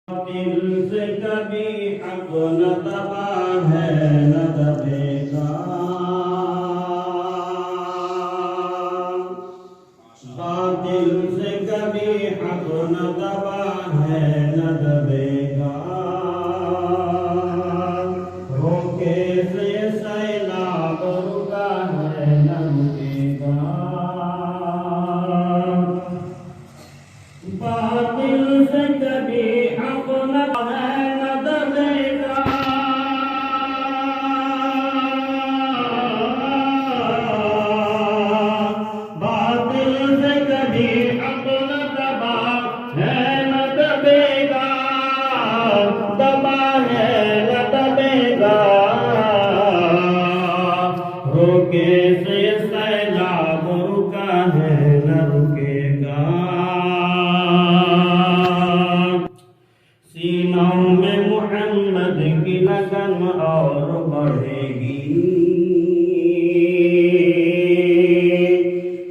दिल से कभी हक न दबा है न दबेगा, बातिल से कभी हक न दबा है न दबेगा, रोके से सैलाब रुका है न रुकेगा, बातिल से कभी हक न है न दबेगा, बातिल से कभी हक न दबा है न दबेगा, दबा है न दबेगा, रोके से सैलाब रुका है न रुकेगा, सीनों में मोहम्मद की लगन और बढ़ेगी,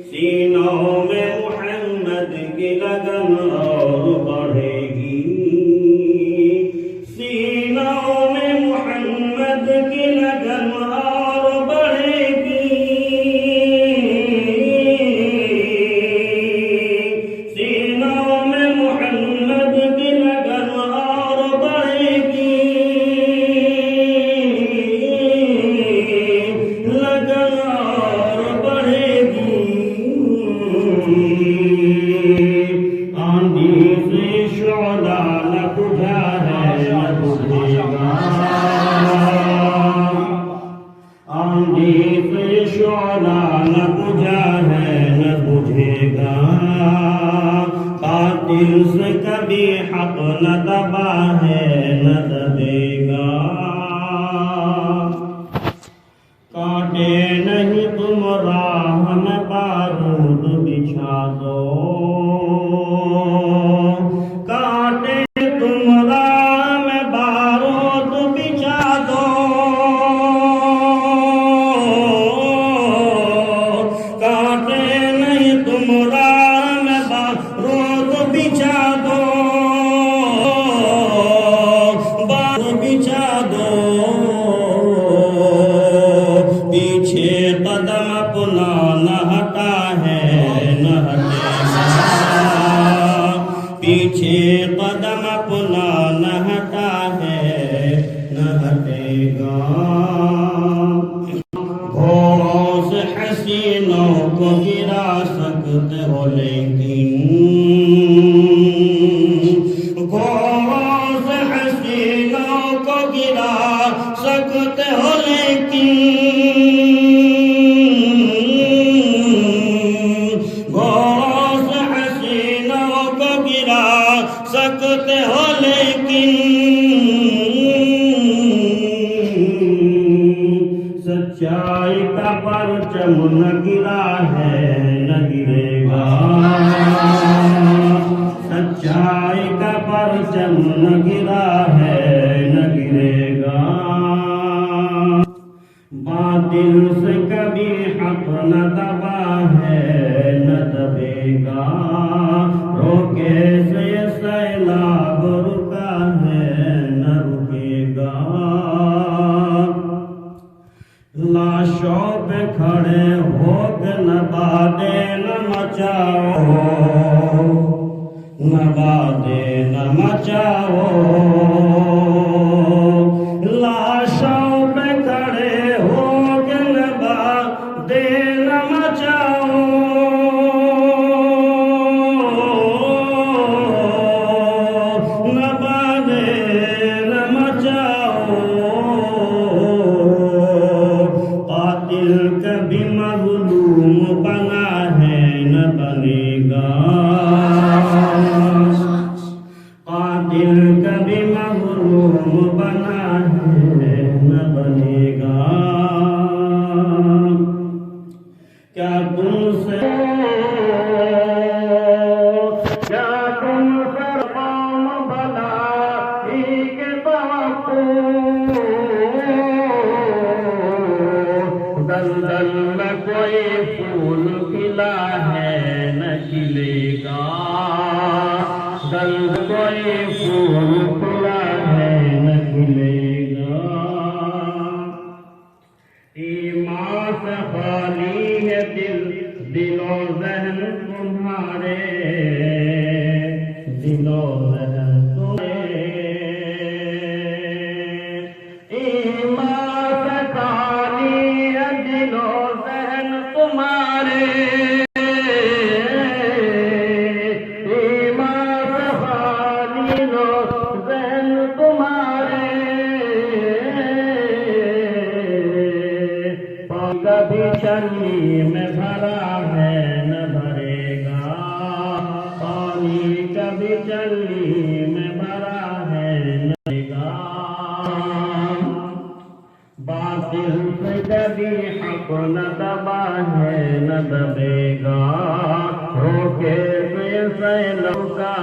सीनों में मोहम्मद की लगन और बढ़ेगी, सीनों में मोहम्मद की लगन और बढ़ेगी, सीनों में मोहम्मद की लगन और बढ़ेगी, लगन और बढ़ेगी, आंधी से शोला न बुझा है न बुझेगा, आंधी से शोला न बुझा है न बुझेगा, बातिल से कभी हक न दबा है न दबेगा, काटे नहीं तुम राह में बारूद बिछा दो, काटे तुम राह में बारूद बिछा दो, काटे नहीं तुम राह में बारूद बिछा दो, बारूद बिछा दो, पीछे कदम अपना न हटा है न हटेगा, पीछे कदम अपना न हटा है न हटेगा, घोड़ों से हसीनों को गिरा सकते हो लेकिन, घोड़ों से हसीनों को गिरा सकते हो लेकिन, घोड़ों से हसीनों को गिरा सकते हो लेकिन, सच्चाई का परचम न गिरा है न गिरेगा, सच्चाई का परचम न गिरा है न गिरेगा, बातिल से कभी हक न दबा है न दबेगा, रोके से सैलाब रुका है न रुकेगा, लाशों पे खड़े होकर नवादे न मचाओ, नवादे न मचाओ, लाशों पे खड़े होकर नवादे न मचाओ, नवादे न मचाओ, कातिल कभी मज़लूम बना है न बनेगा, कातिल कभी मज़लूम बना है न बनेगा, क्या तुमसे क्या तुमसे कौम भलाई के तवक्को, दलदल में कोई फूल खिला है न खिलेगा, दल कोई फूल खुला है न खुलेगा। ईमान से खाली है दिलो ज़हन तुम्हारे, दिलो ज़हन तुम्हारे। ईमान से खाली है दिलो ज़हन तुम्हारे, ईमान से खाली दिलो ज़हन तुम्हारे। कभी चली में भरा है न भरेगा, पानी कभी चली में भरा है न भरेगा। बातिल से कभी हक न दबा है न दबेगा, रोके से लौका